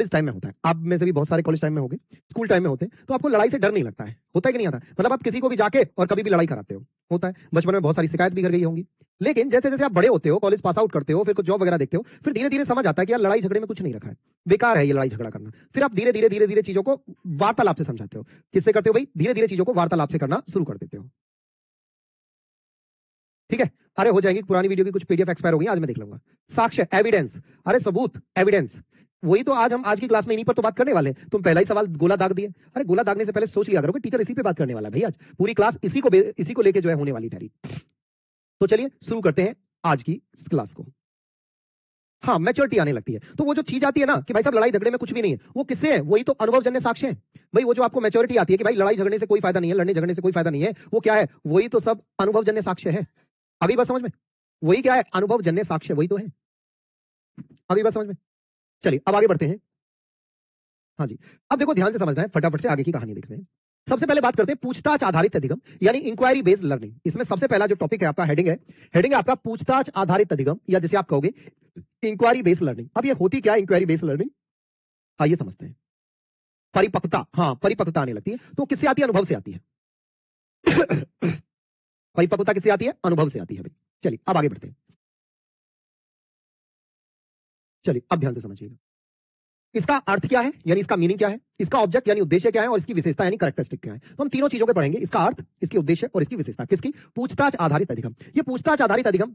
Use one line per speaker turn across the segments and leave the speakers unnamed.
College time में होता है, आप में से भी बहुत सारे कॉलेज टाइम में होंगे, स्कूल टाइम में होते हैं, तो आपको लड़ाई से डर नहीं लगता है, होता है कि नहीं आता? मतलब आप किसी को भी जाके और कभी भी लड़ाई कराते हो, होता है। बचपन में बहुत सारी शिकायत भी कर गई होंगी, लेकिन जैसे जैसे आप बड़े होते हो, कॉलेज पास आउट करते हो, फिर कुछ जॉब वगैरह देखते हो, फिर धीरे धीरे समझ आता है कि यार लड़ाई झगड़े में कुछ नहीं रखा है, बेकार है ये लड़ाई झगड़ा करना। फिर आप धीरे धीरे धीरे धीरे चीजों को वार्तालाप से समझाते हो। किससे करते हो भाई? धीरे धीरे चीजों को वार्तालाप से करना शुरू कर देते हो। ठीक है, अरे हो जाएगी, पुरानी वीडियो की कुछ पीडीएफ एक्सपायर हो गई, आज मैं देख लूंगा। साक्ष्य, एविडेंस, अरे सबूत, एविडेंस, वही तो आज हम आज की क्लास में इन्हीं पर तो बात करने वाले हैं। तुम पहला ही सवाल गोला दाग दिए। अरे गोला दागने से पहले सोच लिया करो कि टीचर इसी पे बात करने वाला है भाई, आज पूरी क्लास इसी को लेके जो है होने वाली ठहरी। तो चलिए शुरू करते हैं आज की क्लास को। हाँ, मैच्योरिटी आने लगती है, तो वो जो चीज आती है ना कि भाई साहब लड़ाई झगड़े में कुछ भी नहीं है, वो किससे है? वही तो अनुभवजन्य साक्ष्य है भाई। वो जो आपको मैच्योरिटी आती है कि भाई लड़ाई झगड़ने से कोई फायदा नहीं है, लड़ने झगड़ने से कोई फायदा नहीं है, वो क्या है? वही तो सब अनुभवजन्य साक्ष्य है। अभी बात समझ में? वही क्या है? अनुभवजन्य साक्ष्य, वही तो है। अभी बात समझ में? चलिए अब आगे बढ़ते हैं। हाँ जी, अब देखो ध्यान से समझना है, फटाफट से आगे की कहानी देखते हैं। सबसे पहले बात करते हैं पूछताछ आधारित अधिगम, यानी इंक्वायरी बेस्ड लर्निंग। इसमें सबसे पहला जो टॉपिक है आपका, हेडिंग है आपका पूछताछ आधारित अधिगम, या जैसे आप कहोगे इंक्वायरी बेस्ड लर्निंग। अब ये होती क्या है इंक्वायरी बेस्ड लर्निंग? आइए समझते हैं। परिपक्वता, हाँ परिपक्वता आने लगती है, तो किससे आती है? अनुभव से आती है। परिपक्वता किससे आती है? अनुभव से आती है भाई। चलिए अब आगे बढ़ते हैं। चलिए अब ध्यान से समझिएगा, इसका अर्थ क्या है, यानी इसका मीनिंग क्या है, इसका ऑब्जेक्ट यानी उद्देश्य क्या है, और इसकी विशेषता यानी कैरेक्टरिस्टिक क्या है। तो हम तीनों चीजों को पढ़ेंगे, इसका अर्थ, इसकी उद्देश्य और इसकी विशेषता। किसकी? पूछताछ आधारित अधिगम। ये पूछताछ आधारित अधिगम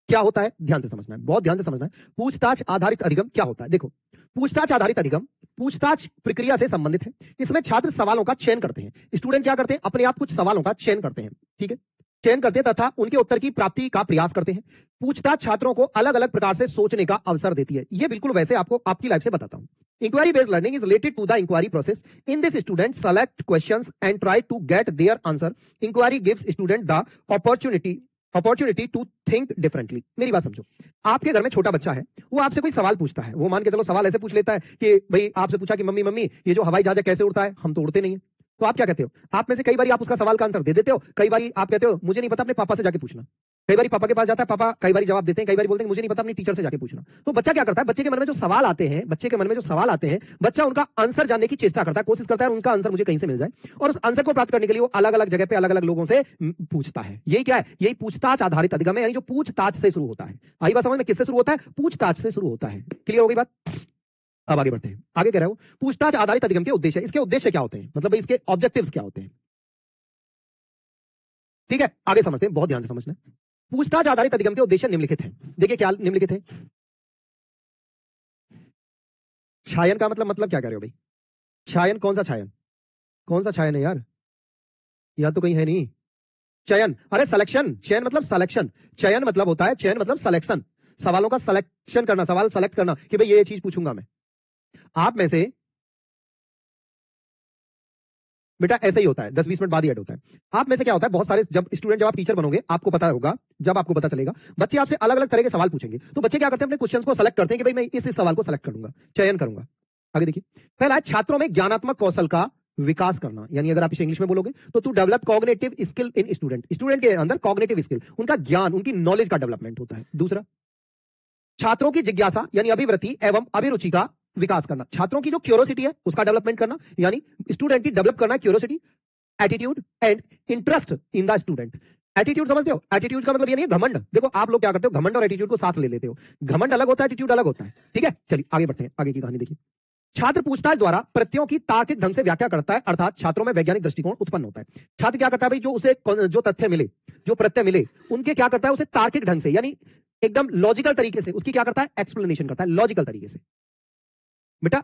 क्या होता है? ध्यान से समझना है, बहुत ध्यान से समझना है। पूछताछ आधारित अधिगम क्या होता है? देखो, पूछताछ आधारित अधिगम पूछताछ प्रक्रिया से संबंधित है। इसमें छात्र सवालों का चयन करते हैं। स्टूडेंट क्या करते हैं? अपने आप कुछ सवालों का चयन करते हैं, ठीक है, चयन करते हैं तथा उनके उत्तर की प्राप्ति का प्रयास करते हैं। पूछताछ छात्रों को अलग अलग प्रकार से सोचने का अवसर देती है। ये बिल्कुल वैसे आपको आपकी लाइफ से बताता हूं। Inquiry based learning is related to the inquiry process. In this, students select questions and try to get their answer. Inquiry gives student the opportunity to think differently. मेरी बात समझो, आपके घर में छोटा बच्चा है, वो आपसे कोई सवाल पूछता है। वो मान के चलो सवाल ऐसे पूछ लेता है कि भाई आपसे पूछा कि मम्मी ये जो हवाई जहाज है कैसे उड़ता है? हम तो उड़ते नहीं है। तो आप क्या कहते हो? आप में से कई बार आप उसका सवाल का आंसर दे देते हो, कई बार आप कहते हो मुझे नहीं पता, अपने पापा से जाके पूछना। कई बार पापा के पास जाता है, पापा कई बार जवाब देते हैं, कई बार बोलते हैं मुझे नहीं पता, अपनी टीचर से जाके पूछना। तो बच्चा क्या करता है? बच्चे के मन में जो सवाल आते हैं, बच्चा उनका आंसर जानने की चेष्टा करता है, कोशिश करता है उनका आंसर मुझे कहीं से मिल जाए, और उस आंसर को प्राप्त करने के लिए वो अलग अलग जगह पे अलग अलग लोगों से पूछता है। यही क्या है? यही पूछताछ आधारित अधिगम है, यानी जो पूछताछ से शुरू होता है। आई बात समझ में? किससे शुरू होता है? पूछताछ से शुरू होता है। क्लियर हो गई बात? अब आगे बढ़ते हैं। आगे कह रहा हूं पूछताछ आधारित अधिगम के उद्देश्य, इसके उद्देश्य क्या होते हैं, मतलब इसके ऑब्जेक्टिव्स क्या होते हैं। ठीक है, आगे समझते हैं, बहुत ध्यान से समझना है। पूछताछ आधारित अधिगम के उद्देश्य निम्नलिखित हैं। देखिए क्या निम्नलिखित है। छायन का मतलब क्या कह रहे हो भाई? छायन कौन सा छायन? कौन सा छायन है यार? यह तो कहीं है नहीं। चयन, अरे सिलेक्शन। चयन मतलब सिलेक्शन, चयन मतलब होता है, चयन मतलब सिलेक्शन, सवालों का सिलेक्शन करना, सवाल सेलेक्ट करना कि भाई ये चीज पूछूंगा मैं। आप में से बेटा ऐसा ही होता है, 10-20 मिनट बाद ही ऐड होता है। आप में से क्या होता है, बहुत सारे जब आप टीचर बनोगे आपको पता होगा, जब आपको पता चलेगा बच्चे आपसे अलग अलग तरह के सवाल पूछेंगे, तो बच्चे क्या करते हैं? अपने क्वेश्चंस को सेलेक्ट करते हैं कि भाई मैं इस सवाल को सेलेक्ट करूंगा, चयन करूंगा। आगे देखिए, पहला है छात्रों में ज्ञानात्मक कौशल का विकास करना, यानी अगर आप इसे इंग्लिश में बोलोगे तो develop cognitive skill in student के अंदर कॉग्निटिव स्किल, उनका ज्ञान, उनकी नॉलेज का डेवलपमेंट होता है। दूसरा, छात्रों की जिज्ञासा यानी अभिवृत्ति एवं अभिरुचि का विकास करना, छात्रों की जो क्यूरियोसिटी है उसका डेवलपमेंट करना, यानी स्टूडेंट की डेवलप करना curiosity, attitude and interest in the student. Attitude समझते हो? एटीट्यूड का मतलब ये नहीं है घमंड। देखो आप लोग क्या करते हो, घमंड और एटीट्यूड को साथ ले लेते हो। घमंड अलग होता है, एटीट्यूड अलग होता है, ठीक है। चलिए आगे बढ़ते हैं, आगे की कहानी देखिए। छात्र पूछताछ द्वारा प्रत्ययों की तार्किक ढंग से व्याख्या करता है, अर्थात छात्रों में वैज्ञानिक दृष्टिकोण उत्पन्न होता है। छात्र क्या करता है भाई, जो उसे जो तथ्य मिले, जो प्रत्यय मिले, उनके क्या करता है, उसे तार्किक ढंग से यानी एकदम लॉजिकल तरीके से उसकी क्या करता है, एक्सप्लेनेशन करता है लॉजिकल तरीके से। बेटा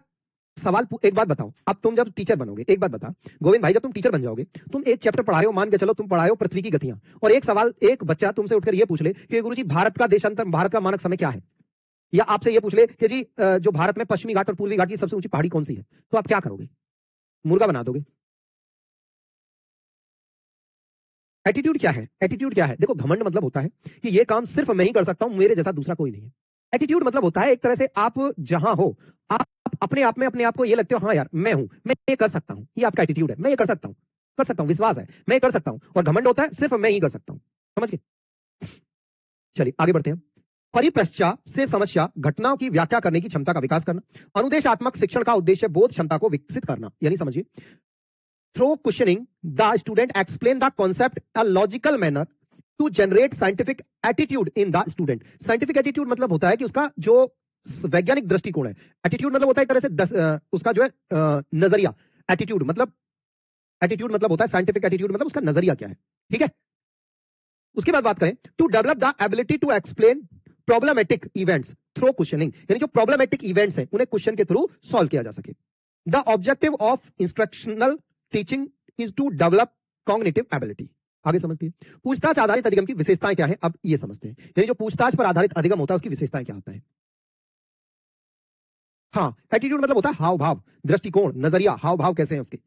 सवाल एक बात बताओ, अब तुम जब टीचर बनोगे, एक बात बता गोविंद भाई, जब तुम टीचर बन जाओगे, तुम एक चैप्टर पढ़ा रहे हो, मान के चलो तुम पढ़ा रहे हो पृथ्वी की गतियां, और एक सवाल एक बच्चा तुमसे उठकर ये पूछ ले कि गुरुजी भारत का देशांतर, भारत का मानक समय क्या है, या आपसे ये पूछ ले कि जी जो भारत में पश्चिमी घाट और पूर्वी घाट की सबसे ऊंची पहाड़ी कौन सी है, तो आप क्या करोगे? मुर्गा बना दोगे। एटीट्यूड क्या है? एटीट्यूड क्या है? देखो घमंड मतलब होता है कि ये काम सिर्फ मैं ही कर सकता हूं, मेरे जैसा दूसरा कोई नहीं है। एटीट्यूड मतलब होता है एक तरह से आप जहां हो, आप अपने आप को ये लगते हो हाँ यार मैं हूं, मैं ये कर सकता हूं, ये आपका एटीट्यूड है, मैं ये कर सकता हूं, विश्वास है मैं ये कर सकता हूं। और घमंड होता है सिर्फ मैं ही कर सकता हूं। समझ गए? चलिए आगे बढ़ते हैं। परिपृष्ठा से समस्या घटनाओं की व्याख्या करने की क्षमता का विकास करना। अनुदेशात्मक शिक्षण का उद्देश्य बोध क्षमता को विकसित करना, यानी समझिए through questioning the student explain the concept a logical manner to generate scientific attitude in the student. Scientific attitude मतलब होता है कि उसका जो वैज्ञानिक दृष्टिकोण है, एटीट्यूड मतलब होता है एक तरह से उसका जो है नजरिया। एटीट्यूड मतलब होता है साइंटिफिक एटीट्यूड मतलब उसका नजरिया क्या है, ठीक है। उसके बाद बात करें to develop the ability to explain problematic events through questioning, यानी जो प्रॉब्लमेटिक इवेंट्स हैं उन्हें क्वेश्चन के थ्रू सॉल्व किया जा सके। The objective of instructional teaching is to develop cognitive ability. आगे समझते हैं पूछताछ आधारित अधिगम की विशेषताएं क्या है, अब ये समझते हैं, यानी जो पूछताछ पर आधारित अधिगम होता है उसकी विशेषताएं क्या होता है। हाँ, एटीट्यूड मतलब होता है हाव भाव, दृष्टिकोण, नजरिया, हाव भाव कैसे हैं उसके।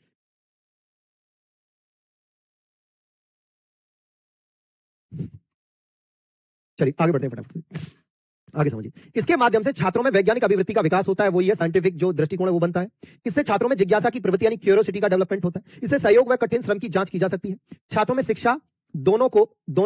चलिए आगे बढ़ते हैं फटाफट से, आगे समझिए। इसके माध्यम से छात्रों में वैज्ञानिक अभिवृत्ति का विकास होता है, वो ये साइंटिफिक जो दृष्टिकोण है वो बनता है। इससे छात्रों में जिज्ञासा की प्रवृत्ति यानी क्यूरियोसिटी का डेवलपमेंट होता है। इससे सहयोग व कठिन श्रम की जांच की जा सकती है। छात्रों में शिक्षा दोनों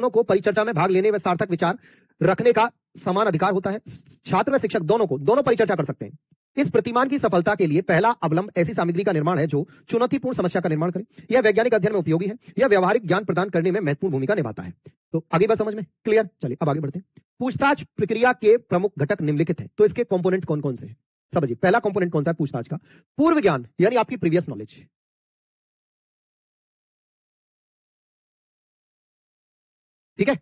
को परिचर्चा में भाग लेने व सार्थक विचार रखने का समान अधिकार होता है। छात्र व शिक्षक दोनों परिचर्चा कर सकते हैं। इस प्रतिमान की सफलता के लिए पहला अवलंब ऐसी सामग्री का निर्माण है जो चुनौतीपूर्ण समस्या का निर्माण करे। यह वैज्ञानिक अध्ययन में उपयोगी है। यह व्यवहारिक ज्ञान प्रदान करने में महत्वपूर्ण भूमिका निभाता है। तो आगे बात समझ में क्लियर। चलिए अब आगे बढ़ते हैं। पूछताछ प्रक्रिया के प्रमुख घटक निम्नलिखित हैं, तो इसके कंपोनेंट कौन कौन से हैं समझिए। पहला कंपोनेंट कौन सा है पूछताछ का, पूर्व ज्ञान यानी आपकी प्रीवियस नॉलेज, ठीक है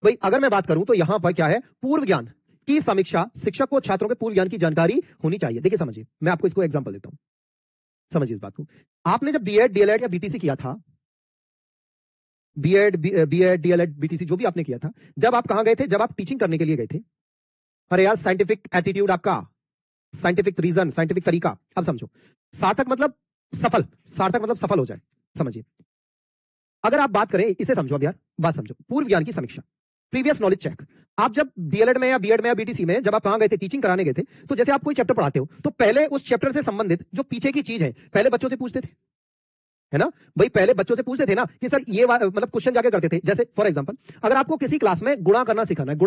भाई। अगर मैं बात करूं तो यहां पर क्या है, पूर्व ज्ञान की समीक्षा, शिक्षक को छात्रों के पूर्व ज्ञान की जानकारी होनी चाहिए। देखिए समझिए, मैं आपको इसको एग्जांपल देता हूं, समझिए इस बात को। आपने जब बीएड डीएलएड या बीटीसी किया था, बीएड डीएलएड बीटीसी जो भी आपने किया था, जब आप कहां गए थे, जब आप टीचिंग करने के लिए गए थे। अरे यार साइंटिफिक एटीट्यूड आपका, साइंटिफिक रीजन, साइंटिफिक तरीका, अब समझो। सार्थक मतलब सफल, सार्थक मतलब सफल हो जाए, समझिए। अगर आप बात करें इसे समझो, अब यार बात समझो, पूर्व ज्ञान की समीक्षा, प्रीवियस नॉलेज चेक। आप जब डीएलएड में या बीएड में या बीटीसी में जब आप कहां गए थे, टीचिंग कराने गए थे, तो जैसे आप कोई चैप्टर पढ़ाते हो तो पहले उस चैप्टर से संबंधित जो पीछे की चीज है पहले बच्चों से पूछते थे, है ना भाई। पहले बच्चों से पूछते थे ना कि सर ये मतलब क्वेश्चन जाके करते थे। जैसे फॉर एग्जांपल अगर आपको किसी क्लास में गुणा करना सिखाना है,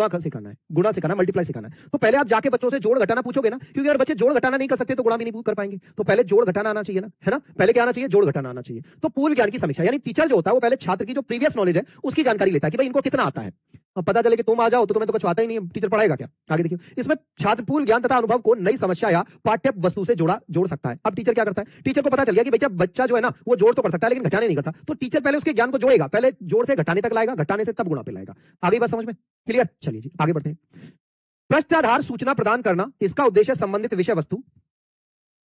गुणा सिखाना, मल्टीप्लाई सिखाना है, तो पहले आप जाके बच्चों से जोड़ घटाना पूछोगे ना, क्योंकि अगर बच्चे जोड़ घटाना नहीं कर सकते तो गुणा भी नहीं कर पाएंगे। तो पहले जोड़ घटाना आना चाहिए ना, है ना, पहले क्या आना चाहिए, जोड़ घटाना आना चाहिए। तो पूर्व ज्ञान की समीक्षा यानी टीचर जो होता है वो पहले छात्र की जो प्रीवियस नॉलेज है उसकी जानकारी लेता है कि भाई इनको कितना आता है। अब पता चले कि तुम आ जाओ तो तुम्हें तो कुछ आता ही नहीं है, टीचर पढ़ाएगा क्या। आगे देखिए, इसमें छात्र पूर्व ज्ञान तथा अनुभव को नई समस्या या पाठ्य वस्तु से जोड़ सकता है। अब टीचर क्या करता है, टीचर को पता चल गया कि भैया बच्चा जो है ना वो जोड़ तो कर सकता है लेकिन घटाने नहीं करता, तो टीचर पहले उसके ज्ञान को जोड़ेगा, पहले जोड़ से घटाने तक लाएगा, घटाने से तब गुणा पे लाएगा। आगे बात समझ में क्लियर। चलिए जी आगे बढ़ते हैं। पृष्ठाधार सूचना प्रदान करना, इसका उद्देश्य संबंधित विषय वस्तु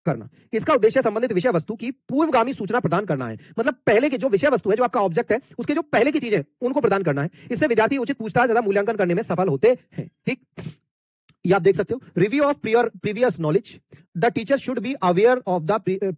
करना, इसका उद्देश्य संबंधित विषय वस्तु की पूर्वगामी सूचना प्रदान करना है। मतलब पहले की जो विषय वस्तु है, जो आपका ऑब्जेक्ट है, उसके जो पहले की चीजें उनको प्रदान करना है। इससे विद्यार्थी उचित पूछताछ तथा मूल्यांकन करने में सफल होते हैं, ठीक। ये आप देख सकते हो, review of previous knowledge, the teacher should be aware of the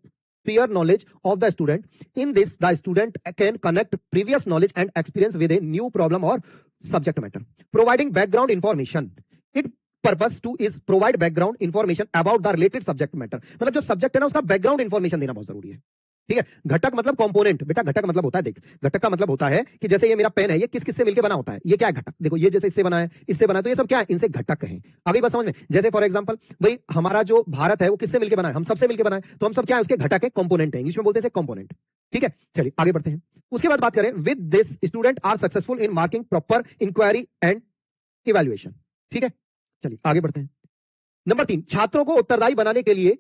prior knowledge of the student. In this, the student can connect previous knowledge and experience with a new problem or subject matter. Providing background information. It purpose to is provide background information about the related subject matter. मतलब जो subject है ना उसका background information देना बहुत जरूरी है, ठीक है। घटक मतलब कंपोनेंट, बेटा घटक मतलब होता है, देख घटक का मतलब होता है कि जैसे ये मेरा पेन है, ये किस किस से मिलकर बना होता है, ये क्या है घटक। देखो ये जैसे इससे बना है, इससे बना है, तो ये सब क्या है, इनसे घटक हैं। आगे बात समझ में। जैसे फॉर एग्जांपल भाई हमारा जो भारत है वो किससे मिलकर बना है, हम सबसे मिलकर बना है, तो हम सब क्या है उसके घटक है, कंपोनेंट है, इंग्लिश में बोलते हैं कंपोनेंट, ठीक है। चलिए आगे बढ़ते हैं। उसके बाद बात करें, with this student are successful in marking proper inquiry and evaluation, ठीक है। चलिए आगे बढ़ते हैं। नंबर 3, छात्रों को उत्तरदायी बनाने के लिए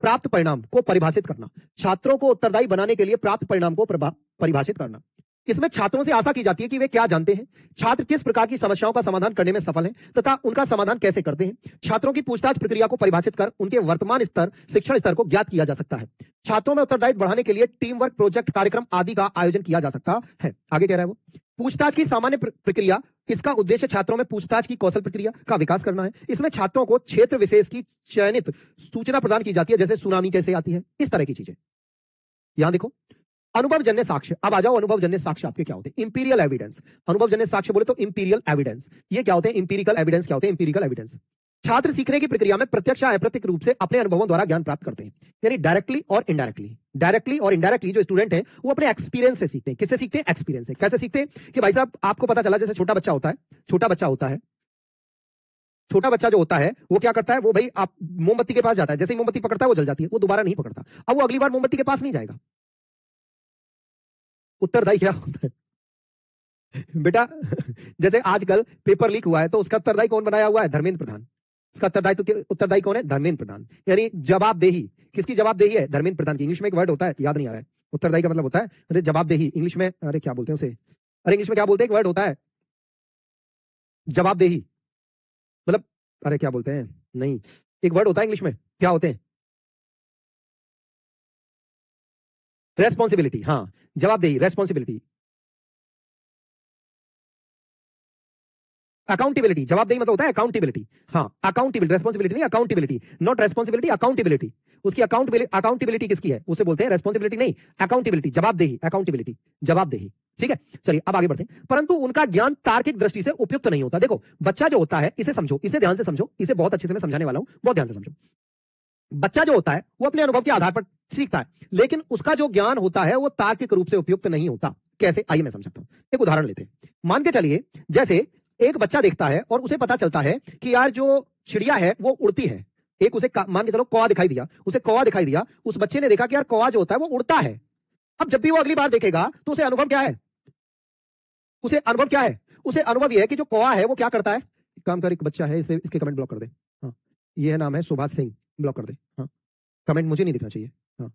प्राप्त परिणाम को परिभाषित करना। छात्रों को उत्तरदायी बनाने के लिए प्राप्त परिणाम को परिभाषित करना। इसमें छात्रों से आशा की जाती है कि वे क्या जानते हैं, छात्र किस प्रकार की समस्याओं का समाधान करने में सफल हैं तथा उनका समाधान कैसे करते हैं। छात्रों की पूछताछ प्रक्रिया को परिभाषित कर उनके वर्तमान स्तर, शिक्षण स्तर को ज्ञात किया जा सकता है। छात्रों में उत्तरदायित्व बढ़ाने के लिए टीम वर्क, प्रोजेक्ट, कार्यक्रम आदि का आयोजन किया जा सकता है। आगे कह रहा है वो, पूछताछ की सामान्य प्रक्रिया, इसका उद्देश्य छात्रों में पूछताछ की कौशल प्रक्रिया का विकास करना है। इसमें छात्रों को क्षेत्र विशेष की चयनित सूचना प्रदान की जाती है, जैसे सुनामी कैसे आती है, इस तरह की चीजें। यहां देखो, अनुभवजन्य साक्ष्य। अब आ जाओ, अनुभवजन्य साक्ष्य आपके क्या होते हैं, इंपीरियल एविडेंस। अनुभवजन्य साक्ष्य बोले तो इंपीरियल एविडेंस, ये क्या होते हैं, इंपीरिकल एविडेंस क्या होते हैं, इंपीरिकल एविडेंस। छात्र सीखने की प्रक्रिया में प्रत्यक्ष या अप्रत्यक्ष रूप से अपने अनुभवों द्वारा ज्ञान प्राप्त करते हैं, यानी डायरेक्टली और इनडायरेक्टली। डायरेक्टली और इनडायरेक्टली जो स्टूडेंट है वो अपने एक्सपीरियंस से सीखते हैं। किससे सीखते हैं, एक्सपीरियंस से। कैसे सीखते हैं कि भाई साहब आपको पता चला, जैसे छोटा बच्चा होता है छोटा बच्चा जो होता है वो क्या करता है, वो भाई आप मोमबत्ती के पास जाता है, जैसे ही मोमबत्ती पकड़ता है वो जल जाती है, वो दोबारा नहीं पकड़ता, अब वो अगली बार मोमबत्ती के पास नहीं जाएगा। उत्तरदायी क्या होता है बेटा? जैसे आजकल पेपर लीक हुआ है तो उसका उत्तरदायी कौन बनाया हुआ है? धर्मेंद्र प्रधान। उसका उत्तरदायी कौन है? धर्मेंद्र प्रधान। यानी जवाबदेही, किसकी जवाबदेही है? धर्मेंद्र प्रधान की। इंग्लिश में एक वर्ड होता है, याद नहीं आ रहा है, उत्तरदायी का मतलब होता है अरे जवाबदेही, इंग्लिश में अरे क्या बोलते हैं उसे, अरे इंग्लिश में क्या बोलते हैं, एक वर्ड होता है जवाबदेही, मतलब अरे क्या बोलते हैं, नहीं एक वर्ड होता है इंग्लिश में, क्या होते हैं? रेस्पॉन्सिबिलिटी, हाँ जवाबदेही, रेस्पॉन्सिबिलिटी, अकाउंटेबिलिटी। जवाबदेही मतलब होता है अकाउंटेबिलिटी, हाँ अकाउंटेबिलिटी, रेस्पॉन्सिबिलिटी नहीं, अकाउंटेबिलिटी, नॉट रेस्पॉन्सिबिलिटी, अकाउंटेबिलिटी। उसकी अकाउंटेबिलिटी किसकी है? उसे बोलते हैं रेस्पॉन्सिबिलिटी नहीं, अकाउंटेबिलिटी, जवाबदेही, अकाउंटेबिलिटी, जवाबदेही। ठीक है, चलिए अब आगे बढ़ते हैं। परंतु उनका ज्ञान तार्किक दृष्टि से उपयुक्त नहीं होता। देखो बच्चा जो होता है, इसे समझो, इसे ध्यान से समझो, इसे बहुत अच्छे से मैं समझाने वाला हूं, बहुत ध्यान से समझो। बच्चा जो होता है वो अपने अनुभव के आधार पर सीखता है, लेकिन उसका जो ज्ञान होता है वो तार्किक रूप से उपयुक्त नहीं होता। कैसे? आइए मैं समझाता हूं, एक उदाहरण लेते हैं। मान के चलिए जैसे एक बच्चा देखता है और उसे पता चलता है कि यार जो चिड़िया है वो उड़ती है। एक उसे मान के चलो कौवा दिखाई दिया, उसे कौवा दिखाई दिया, उस बच्चे ने देखा कि यार कौवा जो होता है वो उड़ता है। अब जब भी वो अगली बार देखेगा तो उसे अनुभव क्या है? उसे अनुभव क्या है? उसे अनुभव यह है कि जो कौवा है वो क्या करता है। काम कर, एक बच्चा है, इसे इसके कमेंट ब्लॉक कर दे। हाँ, ये नाम है सुभाष सिंह, ब्लॉक कर दे। हाँ, कमेंट मुझे नहीं दिखना चाहिए। हाँ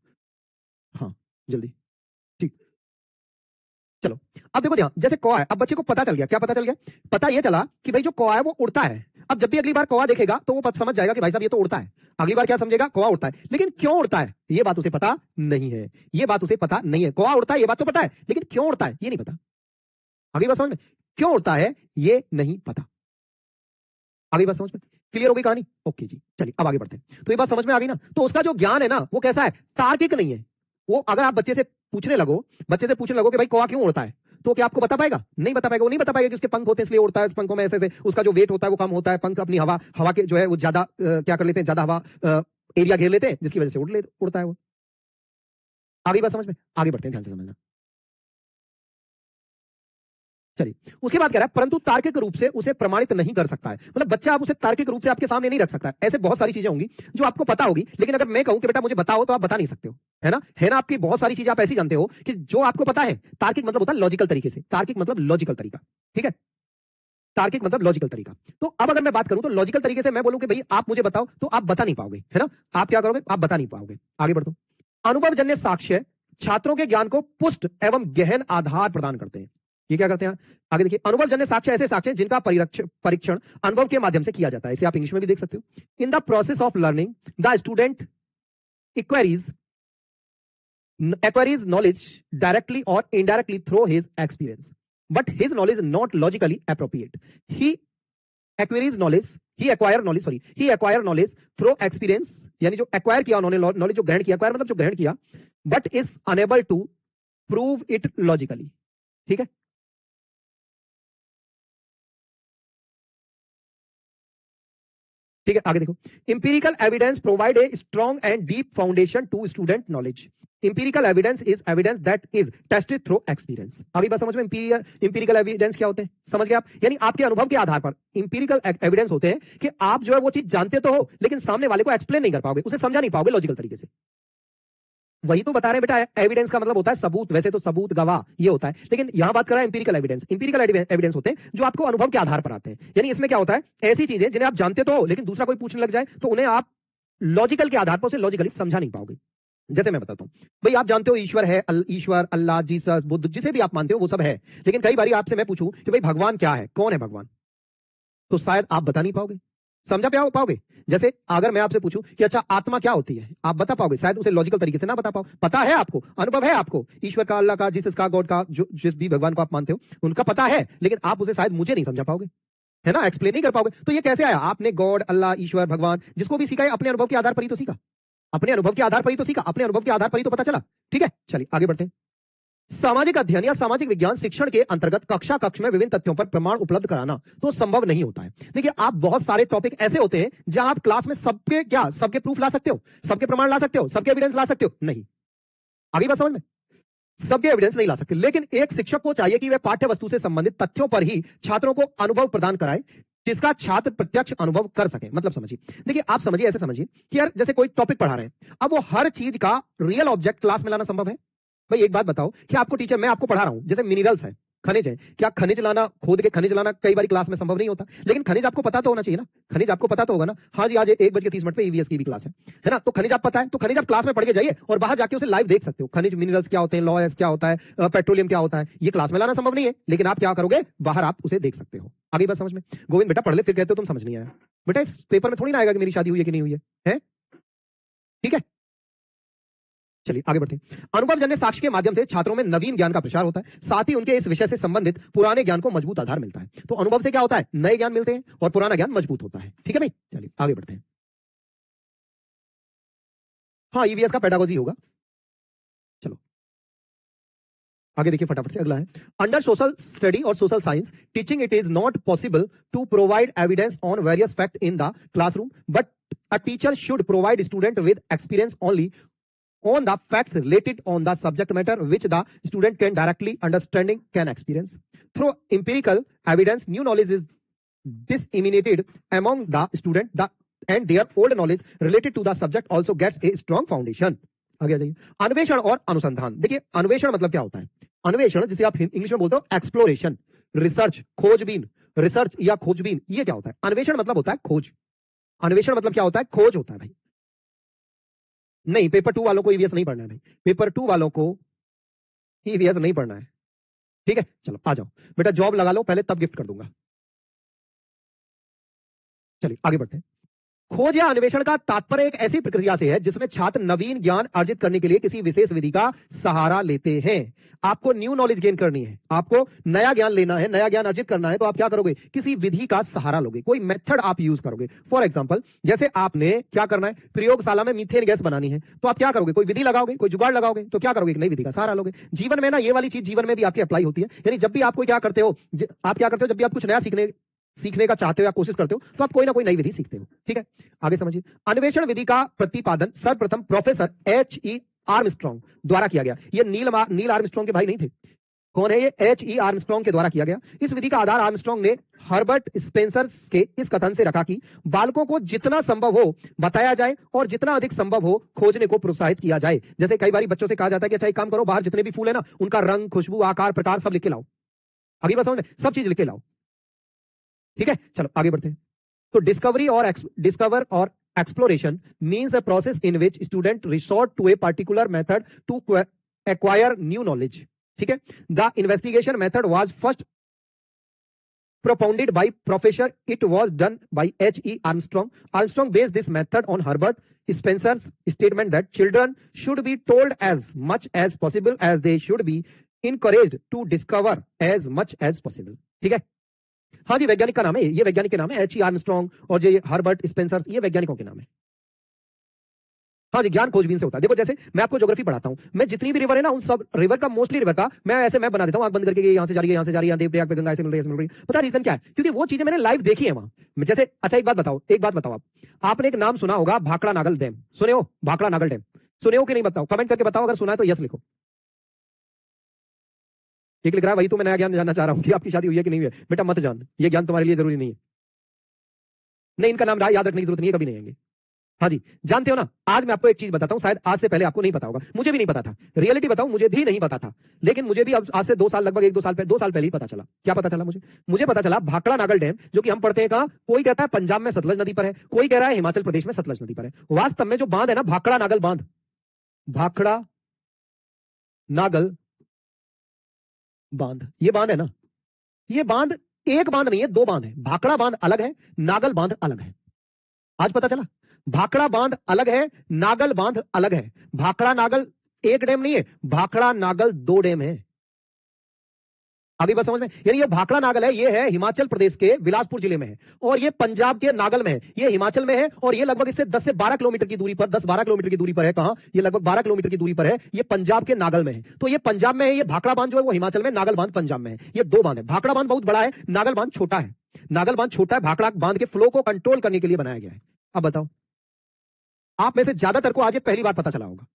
हाँ जल्दी, ठीक। चलो अब देखो ध्यान, जैसे कौवा है, अब बच्चे को पता चल गया, क्या पता चल गया? पता ये चला कि भाई जो कौवा है वो उड़ता है। अब जब भी अगली बार कौवा देखेगा तो वो समझ जाएगा कि भाई साहब ये तो उड़ता है। अगली बार क्या समझेगा? कौवा उड़ता है। लेकिन क्यों उड़ता है ये बात उसे पता नहीं है, ये बात उसे पता नहीं है। कौवा उड़ता है ये बात तो पता है, लेकिन क्यों उड़ता है ये नहीं पता। अगली बार समझ में, क्यों उड़ता है ये नहीं पता। अगली बात समझ में, क्लियर हो गई कहानी? ओके जी, चलिए अब आगे बढ़ते हैं। तो ये बात समझ में आ गई ना? तो उसका जो ज्ञान है ना वो कैसा है? तार्किक नहीं है। वो अगर आप बच्चे से पूछने लगो कि भाई कौवा क्यों उड़ता है, तो क्या आपको बता पाएगा? नहीं बता पाएगा। वो नहीं बता पाएगा कि उसके पंख होते हैं इसलिए उड़ता है, उस पंखों में ऐसे उसका जो वेट होता है वो कम होता है, पंख अपनी हवा के जो है वो ज्यादा क्या कर लेते हैं, ज्यादा हवा एरिया घेर लेते हैं, जिसकी वजह से उड़ता है वो। आगे बात समझ में, आगे बढ़ते हैं, ध्यान से समझना। चलिए उसके बाद कह रहा है परंतु तार्किक रूप से उसे प्रमाणित नहीं कर सकता है। मतलब बच्चा आप उसे तार्किक रूप से आपके सामने नहीं रख सकता है। ऐसे बहुत सारी चीजें होंगी जो आपको पता होगी, लेकिन अगर मैं कहूं कि बेटा मुझे बताओ तो आप बता नहीं सकते हो, है ना? है ना? आपकी बहुत सारी चीजें आप ऐसी जानते हो कि जो आपको पता है। तार्किक मतलब होता है लॉजिकल तरीके से, तार्किक मतलब लॉजिकल तरीका, ठीक है? तार्किक मतलब लॉजिकल तरीका। तो अब अगर मैं बात करूं तो लॉजिकल तरीके से मैं बोलूं कि भाई आप मुझे बताओ, तो आप बता नहीं पाओगे, है ना? आप क्या करोगे? आप बता नहीं पाओगे। आगे बढ़ो। अनुभवजन्य साक्ष्य छात्रों के ज्ञान को पुष्ट एवं गहन आधार प्रदान करते हैं। ये क्या करते हैं? आगे देखिए, अनुभवजन्य साक्ष्य ऐसे साक्ष्य जिनका परीक्षण अनुभव के माध्यम से किया जाता है। इसे आप इंग्लिश में भी देख सकते हो। In the process of learning the student acquires knowledge directly or indirectly through his experience, but his knowledge is not logically appropriate. He acquire knowledge through experience, यानी जो acquire किया उन्होंने knowledge जो ग्रहण किया, acquire मतलब जो ग्रहण किया, but is unable to prove it logically. ठीक है? ठीक है, आगे देखो। Empirical evidence provide a strong and deep foundation to student knowledge. Empirical evidence is evidence that is tested through experience. अभी बात समझ में, इंपीरिकल एविडेंस क्या होते हैं? समझ गए आप? यानी आपके अनुभव के आधार पर इंपीरिकल एविडेंस होते हैं कि आप जो है वो चीज जानते तो हो, लेकिन सामने वाले को एक्सप्लेन नहीं कर पाओगे, उसे समझा नहीं पाओगे लॉजिकल तरीके से। वही तो बता रहे हैं बेटा, एविडेंस का मतलब होता है सबूत। वैसे तो सबूत, गवाह, ये होता है, लेकिन यहां बात कर रहा है इंपीरिकल एविडेंस। इंपीरिकल एविडेंस होते हैं जो आपको अनुभव के आधार पर आते हैं। यानी इसमें क्या होता है? ऐसी चीजें जिन्हें आप जानते तो हो, लेकिन दूसरा कोई पूछने लग जाए तो उन्हें आप लॉजिकल के आधार पर उसे लॉजिकली समझा नहीं पाओगे। जैसे मैं बताता हूं, भाई आप जानते हो ईश्वर है, ईश्वर, अल्लाह, जीसस, बुद्ध, जिसे भी आप मानते हो वो सब है, लेकिन कई बार आपसे मैं पूछूं कि भाई भगवान क्या है, कौन है भगवान, तो शायद आप बता नहीं पाओगे, समझा पाओगे। जैसे अगर मैं आपसे पूछूं कि अच्छा आत्मा क्या होती है, आप बता पाओगे? शायद उसे लॉजिकल तरीके से ना बता पाओ। पता है आपको, अनुभव है आपको, ईश्वर का, अल्लाह का, जीसस का, गॉड का, जो जिस भी भगवान को आप मानते हो उनका पता है, लेकिन आप उसे शायद मुझे नहीं समझा पाओगे, है ना? एक्सप्लेन नहीं कर पाओगे। तो ये कैसे आया? आपने गॉड, अल्लाह, ईश्वर, भगवान जिसको भी सीखा है अपने अनुभव के आधार पर ही तो सीखा, अपने अनुभव के आधार पर ही तो सीखा, अपने अनुभव के आधार पर ही तो पता चला। ठीक है, चलिए आगे बढ़ते हैं। सामाजिक अध्ययन या सामाजिक विज्ञान शिक्षण के अंतर्गत कक्ष में विभिन्न तथ्यों पर प्रमाण उपलब्ध कराना तो संभव नहीं होता है। देखिए, आप बहुत सारे टॉपिक ऐसे होते हैं जहां आप क्लास में सबके प्रूफ ला सकते हो, सबके प्रमाण ला सकते हो, सबके एविडेंस ला सकते हो, नहीं। आगे बात समझ में, सबके एविडेंस नहीं ला सकते, लेकिन एक शिक्षक को चाहिए कि वह पाठ्य वस्तु से संबंधित तथ्यों पर ही छात्रों को अनुभव प्रदान कराए, जिसका छात्र प्रत्यक्ष अनुभव कर सके। मतलब समझिए, देखिए आप समझिए, ऐसे समझिए कि यार जैसे कोई टॉपिक पढ़ा रहे हैं, अब वो हर चीज का रियल ऑब्जेक्ट क्लास में लाना संभव है? भाई एक बात बताओ कि आपको टीचर, मैं आपको पढ़ा रहा हूं, जैसे मिनरल्स है, खनिज है, क्या खनिज लाना, खोद के खनिज लाना कई बार क्लास में संभव नहीं होता, लेकिन खनिज आपको पता तो होना चाहिए ना, खनिज आपको पता तो होगा ना। हाँ जी, आज 1:30 पे ईवीएस की भी क्लास है ना, तो खनिज आप पता है, तो खनिज आप क्लास में पढ़ के जाइए और बाहर जाके उसे लाइव देख सकते हो। खनिज मिनरल्स क्या होते हैं, लॉयस क्या होता है, पेट्रोलियम क्या होता है, ये क्लास में लाना संभव नहीं है, लेकिन आप क्या करोगे, बाहर आप उसे देख सकते हो। आगे बात समझ में? गोविंद बेटा पढ़ ले, फिर कहते हो तुम समझ नहीं आया। बेटा इस पेपर में थोड़ी ना आएगा कि मेरी शादी हुई है कि नहीं हुई है? ठीक है, चलिए आगे बढ़ते हैं। अनुभवजन्य साक्ष्य के माध्यम से छात्रों में नवीन ज्ञान का प्रसार होता है, साथ ही उनके इस विषय से संबंधित पुराने ज्ञान को मजबूत आधार मिलता है। तो अनुभव से क्या होता है, नए ज्ञान मिलते हैं और पुराना ज्ञान मजबूत होता है। ठीक है भाई, चलिए आगे बढ़ते हैं। हाँ, ईवीएस का पेडागोजी होगा। चलो आगे देखिए फटाफट से, अगला है, अंडर सोशल स्टडी और social science teaching it is not possible to provide evidence on various fact in the classroom, but a teacher should provide student with experience only on the facts related on the subject matter which the student can directly understanding can experience. Through empirical evidence, new knowledge is disseminated among the student, and their old knowledge related to the subject also gets a strong foundation. आगे आ जाइए, अन्वेषण और अनुसंधान। देखिए अन्वेषण मतलब क्या होता है, अन्वेषण जिसे आप इंग्लिश में बोलते हो एक्सप्लोरेशन, रिसर्च, खोजबीन, रिसर्च या खोजबीन, ये क्या होता है? अन्वेषण मतलब होता है खोज। अन्वेषण मतलब क्या होता है? खोज होता है भाई। नहीं, पेपर 2 वालों को ईवीएस नहीं पढ़ना है भाई, पेपर 2 वालों को ईवीएस नहीं पढ़ना है। ठीक है, चलो आ जाओ बेटा, जॉब लगा लो पहले, तब गिफ्ट कर दूंगा। चलिए आगे बढ़ते हैं। खोज या अन्वेषण का तात्पर्य एक ऐसी प्रक्रिया से है जिसमें छात्र नवीन ज्ञान अर्जित करने के लिए किसी विशेष विधि का सहारा लेते हैं। आपको न्यू नॉलेज गेन करनी है, आपको नया ज्ञान लेना है, नया ज्ञान अर्जित करना है, तो आप क्या करोगे, किसी विधि का सहारा लोगे, कोई मेथड आप यूज करोगे। फॉर एग्जांपल, जैसे आपने क्या करना है, प्रयोगशाला में मीथेन गैस बनानी है, तो आप क्या करोगे, कोई विधि लगाओगे, कोई जुगाड़ लगाओगे, तो क्या करोगे, एक नई विधि का सहारा लोगे। जीवन में ना ये वाली चीज जीवन में भी आपकी अप्लाई होती है, यानी जब भी आप कोई क्या करते हो, आप क्या करते हो, जब भी आप कुछ नया सीखने का चाहते हो या कोशिश करते हो, तो आप कोई ना कोई नई विधि सीखते हो। ठीक है, आगे समझिए। अन्वेषण विधि का प्रतिपादन सर्वप्रथम प्रोफेसर H.E. आर्मस्ट्रॉन्ग द्वारा किया गया। ये नील आर्मस्ट्रॉन्ग के भाई नहीं थे, कौन है ये? H.E. आर्मस्ट्रॉन्ग के द्वारा किया गया। इस विधि का आधार आर्मस्ट्रॉन्ग ने हर्बर्ट स्पेंसर के इस कथन से रखा कि बालकों को जितना संभव हो बताया जाए और जितना अधिक संभव हो खोजने को प्रोत्साहित किया जाए। जैसे कई बार बच्चों से कहा जाता है कि अच्छा एक काम करो, बाहर जितने भी फूल है ना, उनका रंग, खुशबू, आकार, प्रकार सब लिख के लाओ। आगे बात समझ में, सब चीज लिख के लाओ। ठीक है, चलो आगे बढ़ते हैं। तो डिस्कवर और exploration means a process in which student resort to a particular method to acquire new knowledge. ठीक है, the investigation method was first propounded by professor, it was done by H.E. Armstrong based this method on Herbert Spencer's statement that children should be told as much as possible as they should be encouraged to discover as much as possible. ठीक है, हाँ जी, वैज्ञानिक का नाम है, ये वैज्ञानिक के नाम है H.E. आर्मस्ट्रॉन्ग और ये हर्बर्ट स्पेंसर, ये वैज्ञानिकों के नाम है। हाँ जी, ज्ञान खोजबीन से होता है। देखो जैसे मैं आपको ज्योग्राफी पढ़ाता हूं, मैं जितनी भी रिवर है ना, उन सब रिवर का, मोस्टली रिवर का मैं ऐसे मैप बना देता हूं, आंख बंद करके, यहां से जा रही है, यहां से जा रही है, देवप्रयाग पे गंगा ऐसे मिल रही है। पता रीजन क्या है? क्योंकि वो चीजें मैंने लाइव देखी है वहां। जैसे अच्छा एक बात बताओ आपने एक नाम सुना होगा, भाखड़ा नागल डैम, सुने हो? भाखड़ा नागल डैम सुने हो कि नहीं? बताओ, कमेंट करके बताओ, अगर सुना है तो यस लिखो। एक लिख रहा है वही तो मैं नया ज्ञान जानना चाह रहा हूं कि आपकी शादी हुई है कि नहीं हुई है। बेटा मत जान, ये ज्ञान तुम्हारे लिए जरूरी नहीं है। नहीं, इनका नाम याद रखने की जरूरत नहीं है, कभी नहीं आएंगे। हाँ जी, जानते हो ना, आज मैं आपको एक चीज बताता हूं, शायद आज से पहले आपको नहीं पता होगा, मुझे भी नहीं पता था, रियलिटी बताऊं, मुझे भी नहीं पता था, लेकिन मुझे भी अब आज से 2 साल, लगभग 1-2 साल पहले, 2 साल पहले ही पता चला। क्या पता चला मुझे पता चला भाखड़ा नागल डैम, जो कि हम पढ़ते हैं कहां, कोई कहता है पंजाब में सतलज नदी पर है, कोई कह रहा है हिमाचल प्रदेश में सतलज नदी पर है। वास्तव में जो बांध है ना, भाखड़ा नागल बांध, भाखड़ा नागल बांध, ये बांध है ना, ये बांध एक बांध नहीं है, 2 बांध है। भाखड़ा बांध अलग है, नागल बांध अलग है। आज पता चला, भाखड़ा बांध अलग है, नागल बांध अलग है। भाखड़ा नागल एक डैम नहीं है, भाखड़ा नागल 2 डैम है। आगे बात समझ में, यानी ये भाखड़ा नागल है, ये है हिमाचल प्रदेश के बिलासपुर जिले में है, और ये पंजाब के नागल में है, ये हिमाचल में है, और ये लगभग इससे 10 से 12 किलोमीटर की दूरी पर, 10-12 किलोमीटर की दूरी पर है। कहां? ये लगभग 12 किलोमीटर की दूरी पर है, ये पंजाब के नागल में है। तो ये पंजाब में है, ये भाखड़ा बांध जो है वो हिमाचल में, नागल बांध पंजाब में है। ये 2 बांध है, भाखड़ा बांध बहुत बड़ा है, नागल बांध छोटा है। नागल बांध छोटा है, भाखड़ा बांध के फ्लो को कंट्रोल करने के लिए बनाया गया है। अब बताओ, आप में से ज्यादातर को आज ये पहली बार पता चला होगा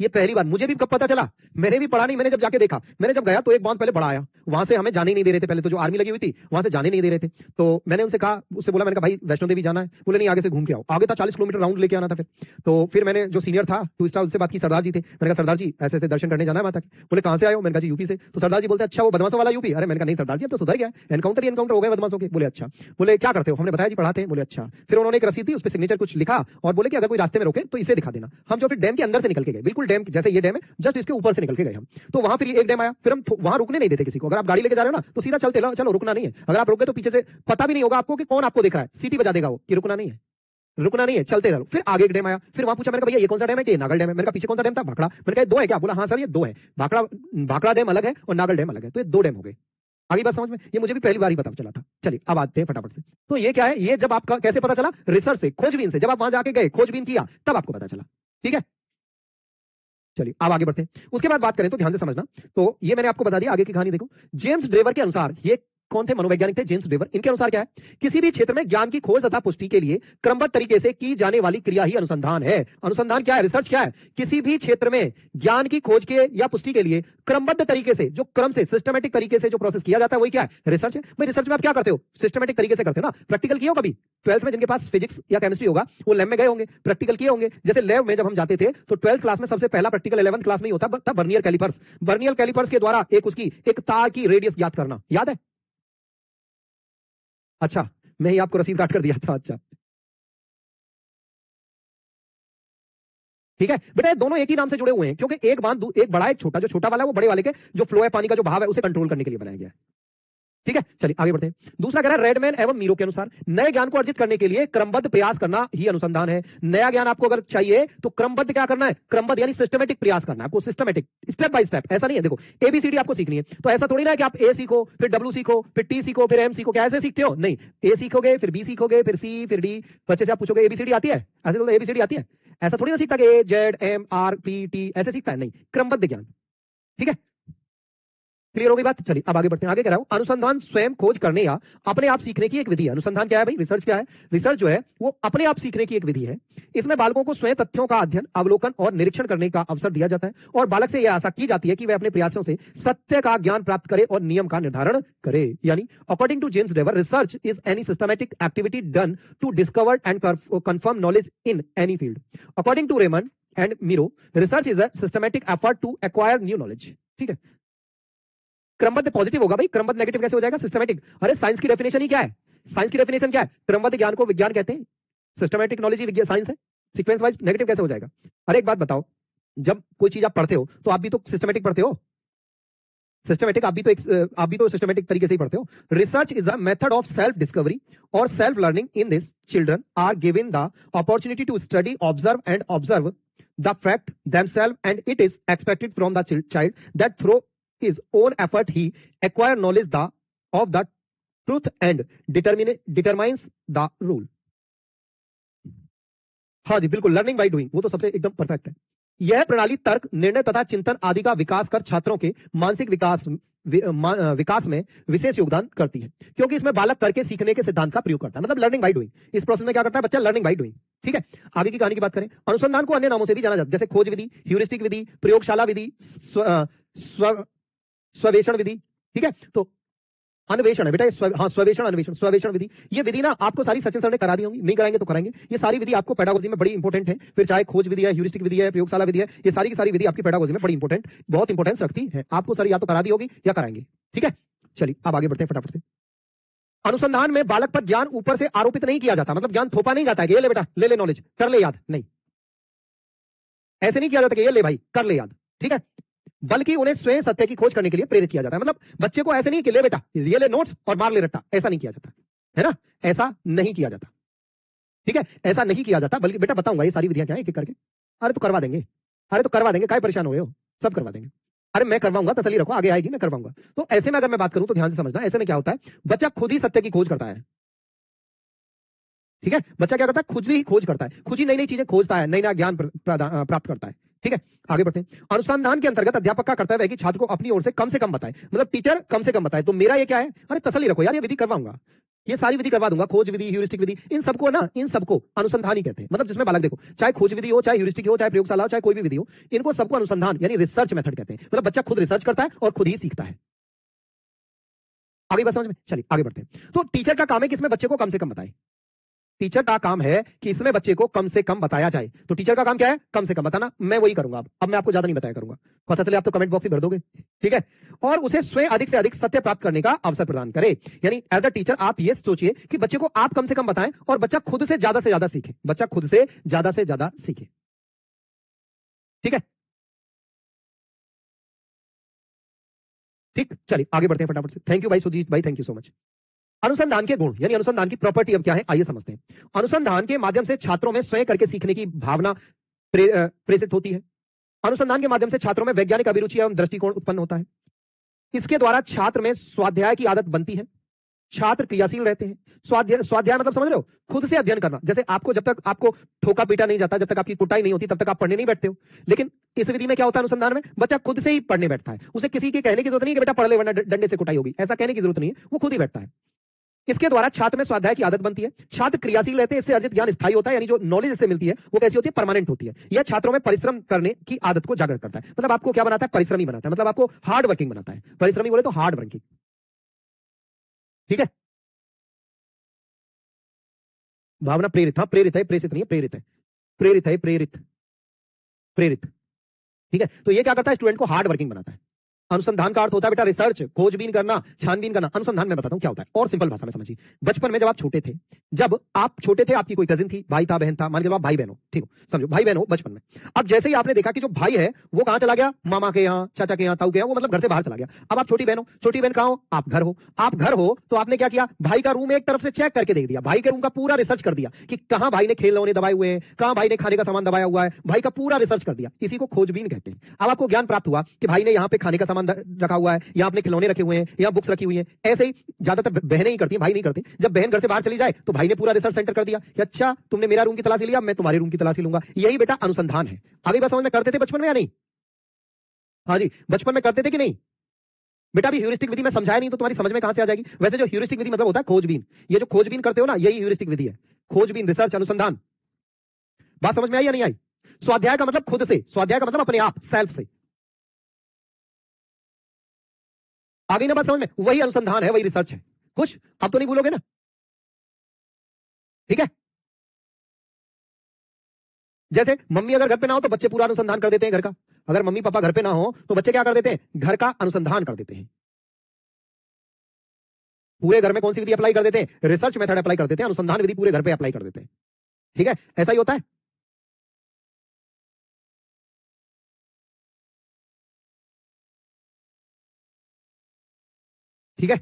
ये पहली बार मुझे भी कब पता चला, मैंने भी पढ़ा नहीं, मैंने जब जाके देखा, मैंने जब गया तो एक बाउंड पहले बड़ा आया, वहां से हमें जाने ही नहीं दे रहे थे, पहले तो जो आर्मी लगी हुई थी वहां से जाने नहीं दे रहे थे। तो मैंने उनसे कहा, उससे बोला, मैंने कहा भाई वैष्णो देवी जाना है, बोले नहीं आगे से घूम के आओ, आगे था 40 किलोमीटर राउंड लेके आना था फिर। तो फिर मैंने जो सीनियर था 2 स्टार उससे बात की, सरदार जी थे, मैंने कहा सरदार जी ऐसे ऐसे दर्शन करने जाना है माता के। बोले कहां से आए हो, मैंने कहा जी यूपी से। तो सरदार जी बोलते अच्छा वो बदमाशों वाला यूपी, अरे मैंने कहा नहीं सरदार जी अब तो सुधर गया, एनकाउंटर एनकाउंटर हो गए बदमाशों के। बोले अच्छा, बोले क्या करते हो, हमने बताया जी पढ़ाते हैं। बोले अच्छा, फिर उन्होंने एक रसीद दी, उस पर सिग्नेचर कुछ लिखा और बोले कि अगर कोई रास्ते में रोके तो इसे दिखा देना। हम जो फिर डैम के अंदर से निकल के गए, बिल्कुल डैम जैसे ये डैम है जस्ट इसके ऊपर से निकल के गए हम। तो वहां फिर एक डैम आया, फिर हम वहां रुकने नहीं देते किसी को, अगर आप गाड़ी लेके जा रहे हो ना तो सीधा चलते चलो, रुकना नहीं है। अगर आप रुके तो पीछे से पता भी नहीं होगा आपको कि कौन आपको देख रहा है, सीटी बजा देगा वो कि रुकना नहीं है, रुकना नहीं है, चलते रहो। फिर आगे एक डैम आया, फिर वहां पूछा, मैंने कहा भैया ये कौन सा डैम है कि नागल डैम है। मैंने कहा पीछे कौन सा डैम था, भाखड़ा। मैंने कहा 2 है क्या, बोला हाँ सर ये 2 है, भाखड़ा डैम अलग है और नागल डैम अलग है, तो ये 2 डैम हो गए। आगे बात समझ में, ये मुझे भी पहली बार ही पता चला था। चलिए अब आते हैं फटाफट से। तो ये क्या है, ये जब आपका कैसे पता चला, रिसर्च से, खोजबीन से, जब आप वहां जाके गए खोजबीन किया तब आपको पता चला। ठीक है, चलिए अब आगे बढ़ते हैं। उसके बाद बात करें तो ध्यान से समझना, तो ये मैंने आपको बता दिया, आगे की कहानी देखो। जेम्स ड्रेवर के अनुसार, ये कौन थे, मनोवैज्ञानिक थे जेम्स ड्रेवर। इनके अनुसार क्या है, किसी भी क्षेत्र में ज्ञान की खोज तथा पुष्टि के लिए क्रमबद्ध तरीके से की जाने वाली क्रिया ही अनुसंधान है। अनुसंधान क्या है, रिसर्च क्या है, किसी भी क्षेत्र में ज्ञान की खोज के या पुष्टि के लिए क्रमबद्ध तरीके से, जो क्रम से सिस्टमेटिक तरीके से जो प्रोसेस किया जाता है वही क्या है, रिसर्च है। भाई रिसर्च में आप क्या करते हो, सिस्टमेटिक तरीके से करते हो ना। प्रैक्टिकल किए हो कभी, 12th में जिनके पास फिजिक्स या केमिस्ट्री होगा वो लैब में गए होंगे, प्रैक्टिकल किए होंगे। जैसे लैब में जब हम जाते थे तो 12th क्लास में सबसे पहला प्रैक्टिकल 11th क्लास में ही होता था, बर्नियर कैलिपर्स। बर्नियर कैलिपर्स के द्वारा एक तार की रेडियस ज्ञात करना, याद है। अच्छा, मैं ही आपको रसीद काट कर दिया था। अच्छा ठीक है बेटा, ये दोनों एक ही नाम से जुड़े हुए हैं, क्योंकि एक बांध एक बड़ा एक छोटा, जो छोटा वाला है वो बड़े वाले के जो फ्लो है पानी का जो भाव है उसे कंट्रोल करने के लिए बनाया गया है। ठीक है, चलिए आगे बढ़ते हैं। दूसरा कह रहा है रेडमैन एवं मीरो के अनुसार, नए ज्ञान को अर्जित करने के लिए क्रमबद्ध प्रयास करना ही अनुसंधान है। नया ज्ञान आपको अगर चाहिए तो क्रमबद्ध क्या करना है, क्रमबद्ध यानी सिस्टमेटिक प्रयास करना है आपको, सिस्टमेटिक, स्टेप बाय स्टेप। ऐसा नहीं है, देखो एबीसीडी आपको सीखनी है तो ऐसा थोड़ी ना है कि आप ए सीखो फिर डब्ल्यू सीखो फिर टी सीखो फिर एम सीखो, क्या ऐसे सीखते हो, नहीं। ए सीखोगे फिर बी सीखोगे फिर सी फिर डी। बच्चे से आप पूछोगे एबीसीडी आती है, ऐसे तो एबीसीडी आती है, ऐसा थोड़ी ना सीखता कि A Z M R P T ऐसे सीखता है, नहीं, क्रमबद्ध ज्ञान। ठीक है, क्लियर हो गई बात। चलिए अब आगे बढ़ते हैं। आगे कह रहा हूं अनुसंधान स्वयं खोज करने या अपने आप सीखने की एक विधि है। अनुसंधान क्या है भाई, रिसर्च क्या है, रिसर्च जो है वो अपने आप सीखने की एक विधि है। इसमें बालकों को स्वयं तथ्यों का अध्ययन, अवलोकन और निरीक्षण करने का अवसर दिया जाता है और बालक से यह आशा की जाती है कि वह अपने प्रयासों से सत्य का ज्ञान प्राप्त करे और नियम का निर्धारण करे। यानी according to James Drever, research is any systematic activity done to discover and confirm knowledge in any field. According to Raymond and Mirow, research is a systematic effort to acquire new knowledge. ठीक है, क्रमबद्ध positive होगा भाई, क्रमबद्ध negative कैसे हो जाएगा, systematic. अरे साइंस की डेफिनेशन ही क्या है, साइंस की डेफिनेशन क्या है, क्रमबद्ध ज्ञान को विज्ञान कहते हैं, सिस्टमैटिक नॉलेज ही साइंस है, सीक्वेंस वाइज नेगेटिव कैसे हो जाएगा। अरे एक बात बताओ, जब कोई चीज आप पढ़ते हो तो आप भी तो सिस्टमैटिक पढ़ते हो, सिस्टमैटिक आप भी तो सिस्टमैटिक तरीके से ही पढ़ते हो। Research is a method of self discovery और self learning. In this children are given the opportunity to study, observe the fact themselves, and it is expected from the child that through his own effort he acquire knowledge of the truth and determines the rule। हाँ जी बिल्कुल, learning by doing, वो तो सबसे एकदम perfect है। यह प्रणाली तर्क, निर्णय तथा चिंतन आदि का विकास कर छात्रों के मानसिक विकास में विशेष योगदान करती है, क्योंकि इसमें बालक तर्क के सीखने के सिद्धांत का प्रयोग करता है, मतलब लर्निंग बाय डूइंग। इस प्रोसेस में क्या करता है बच्चा, लर्निंग बाय डूइंग। ठीक है, आगे की कहानी की बात करें। अनुसंधान को अन्य नामों से भी जाना जाता है, जैसे खोज विधि, ह्यूरिस्टिक विधि, प्रयोगशाला विधि, स्ववेषण विधि। ठीक है, तो अन्वेषण है बेटा, स्ववेषण अन्वेषण स्ववेषण विधि। ये विधि ना आपको सारी सचिन सर ने करा दी होंगी, नहीं कराएंगे तो कराएंगे। ये सारी विधि आपको पेडागोजी में बड़ी इंपॉर्टेंट है, फिर चाहे खोज विधि है, ह्यूरिस्टिक विधि है, प्रयोगशाला विधि है, ये सारी की सारी विधि आपकी पेडागोजी में बड़ी इंपॉर्टेंट, बहुत इंपॉर्टेंस रखती है। आपको सर या तो करा दी होगी या कराएंगे। ठीक है, चलिए अब आगे बढ़ते हैं फटाफट से। अनुसंधान में बालक पर ज्ञान ऊपर से आरोपित नहीं किया जाता, मतलब ज्ञान थोपा नहीं जाता है कि ये ले बेटा, ले नॉलेज, कर ले याद, नहीं, ऐसे नहीं किया जाता कि ये ले भाई कर ले याद। ठीक है, बल्कि उन्हें स्वयं सत्य की खोज करने के लिए प्रेरित किया जाता है। मतलब बच्चे को ऐसे नहीं कि ले बेटा ये ले नोट्स और मार ले रट्टा, ऐसा नहीं किया जाता है ना, ऐसा नहीं किया जाता। ठीक है, ऐसा नहीं किया जाता, बल्कि बेटा बताऊंगा ये सारी विधियां क्या है एक एक करके। अरे तो करवा देंगे, अरे तो करवा देंगे, काय परेशान हो रहे हो, सब करवा देंगे। अरे मैं करवाऊंगा, तसल्ली रखो, आगे आएगी, मैं करवाऊंगा। तो ऐसे में अगर मैं बात करूं तो ध्यान से समझना, ऐसे में क्या होता है, बच्चा खुद ही सत्य की खोज करता है। ठीक है, बच्चा क्या करता है, खुद ही खोज करता है, खुद ही नई नई चीजें खोजता है, नई नया ज्ञान प्राप्त करता है। ठीक है, आगे बढ़ते हैं। अनुसंधान के अंतर्गत अध्यापक का कर्तव्य है कि छात्र को अपनी ओर से कम बताए, मतलब टीचर कम से कम बताए। तो मेरा ये क्या है, अरे तसल्ली रखो यार, ये विधि करवाऊंगा, ये सारी विधि करवा दूंगा, खोज विधि, ह्यूरिस्टिक विधि, इन सबको ना, इन सबको अनुसंधान ही कहते हैं। मतलब जिसमें बालक देखो, चाहे खोज विधि हो, चाहे ह्यूरिस्टिक हो, चाहे प्रयोगशाला हो, चाहे कोई भी विधि हो, इनको सबको अनुसंधान यानी रिसर्च मेथड कहते हैं। मतलब बच्चा खुद रिसर्च करता है और खुद ही सीखता है। आगे बात समझ में? चलिए आगे बढ़ते हैं। तो टीचर का काम है कि इसमें बच्चे को कम से कम बताए। टीचर का काम है कि इसमें बच्चे को कम से कम बताया जाए। तो टीचर का काम क्या है? कम से कम बताना। मैं वही करूंगा। अब मैं आपको ज्यादा नहीं बताया करूंगा, पता चले आप तो कमेंट बॉक्स ही भर दोगे, ठीक है। और उसे स्वयं अधिक से अधिक सत्य प्राप्त करने का अवसर प्रदान करे। यानी एज अ टीचर आप ये सोचिए कि बच्चे को आप कम से कम बताएं और बच्चा खुद से ज्यादा सीखे। बच्चा खुद से ज्यादा सीखे, ठीक है। ठीक, चलिए आगे बढ़ते हैं फटाफट से। थैंक यू भाई सुजीत भाई, थैंक यू सो मच। अनुसंधान के गुण यानी अनुसंधान की प्रॉपर्टी अब क्या है, आइए समझते हैं। अनुसंधान के माध्यम से छात्रों में स्वयं करके सीखने की भावना प्रेषित होती है। अनुसंधान के माध्यम से छात्रों में वैज्ञानिक अभिरुचि एवं दृष्टिकोण उत्पन्न होता है। इसके द्वारा छात्र में स्वाध्याय की आदत बनती है। छात्र क्रियाशील रहते हैं। स्वाध्याय मतलब समझ रहे हो, खुद से अध्ययन करना। जैसे आपको जब तक आपको ठोका पीटा नहीं जाता, जब तक आपकी कुटाई नहीं होती, तब तक आप पढ़ने नहीं बैठते हो। लेकिन इस विधि में क्या होता है, अनुसंधान में बच्चा खुद से ही पढ़ने बैठता है। उसे किसी के कहने की जरूरत नहीं कि बेटा पढ़ ले वरना डंडे से कुटाई होगी, ऐसा कहने की जरूरत नहीं है, वो खुद ही बैठता है। इसके द्वारा छात्र में स्वाध्याय की आदत बनती है। छात्र क्रियाशील रहते हैं, इससे अर्जित ज्ञान स्थायी होता है। यानी जो नॉलेज इससे मिलती है वो कैसी होती है, परमानेंट होती है। यह छात्रों में परिश्रम करने की आदत को जागृत करता है। मतलब आपको क्या बनाता है, परिश्रमी बनाता है। मतलब आपको हार्ड वर्किंग बनाता है। परिश्रमी बोले तो हार्ड वर्किंग, ठीक है। भावना प्रेरित, हाँ प्रेरित है, प्रेषित नहीं है, प्रेरित है। प्रेरित है, प्रेरित, प्रेरित, ठीक है। तो ये क्या करता है, स्टूडेंट को हार्ड वर्किंग बनाता है। अनुसंधान का अर्थ होता है बेटा रिसर्च, खोजबीन करना, छानबीन करना। अनुसंधान में बताता हूं क्या होता है, और सिंपल भाषा में समझिए। बचपन में जब आप छोटे थे, आपकी कोई कजिन थी, भाई था, बहन था, मान के आप भाई बहन हो, ठीक हो, समझो भाई बहन हो बचपन में। अब जैसे ही आपने देखा कि जो भाई है वो कहां चला गया, मामा के यहाँ, चाचा के यहाँ, ताऊ के यहाँ, वो मतलब घर से बाहर चला गया। अब आप छोटी बहन हो, छोटी बहन कहां हो, आप घर हो। आप घर हो तो आपने क्या किया, भाई का रूम एक तरफ से चेक करके देख दिया, भाई के रूम का पूरा रिसर्च कर दिया कि कहां भाई ने खिलौने दबाए हुए हैं, कहां भाई ने खाने का सामान दबाया हुआ है, भाई का पूरा रिसर्च कर दिया। इसी को खोजबीन कहते हैं। अब आपको ज्ञान प्राप्त हुआ कि भाई ने यहाँ पे खाने का सामान रखा हुआ है, या आपने खिलौने रखे हुए हैं, या बुक्स रखी हुई हैं। ऐसे ही ज्यादातर बहनें ही करती हैं, भाई नहीं करते। जब बहन घर से बाहर चली जाए तो भाई ने पूरा रिसर्च सेंटर कर दिया कि अच्छा तुमने मेरा रूम की तलाशी लिया, मैं तुम्हारे रूम की तलाशी लूंगा। यही बेटा अनुसंधान है। आगे बात समझ में? करते थे बचपन में या नहीं? हाँ जी, बचपन में करते थे कि नहीं? बेटा अभी ह्यूरिस्टिक विधि में समझाया नहीं तो तुम्हारी समझ में कहां से आ जाएगी। वैसे जो ह्यूरिस्टिक विधि मतलब होता है खोजबीन। ये जो खोजबीन करते हो ना, यही ह्यूरिस्टिक विधि है। खोजबीन, रिसर्च, अनुसंधान। बात समझ में आई या नहीं आई? स्वाध्याय का मतलब खुद से, स्वाध्याय का मतलब अपने आप, सेल्फ से। आगे ना बात समझ में? वही अनुसंधान है, वही रिसर्च है। खुश? अब तो नहीं भूलोगे ना, ठीक है। जैसे मम्मी अगर घर पे ना हो तो बच्चे पूरा अनुसंधान कर देते हैं घर का। अगर मम्मी पापा घर पे ना हो तो बच्चे क्या कर देते हैं, घर का अनुसंधान कर देते हैं। पूरे घर में कौन सी विधि अप्लाई कर देते हैं, रिसर्च मेथड अप्लाई कर देते हैं। अनुसंधान विधि पूरे घर पे अप्लाई कर देते हैं, ठीक है। ऐसा ही होता है। ठीक है,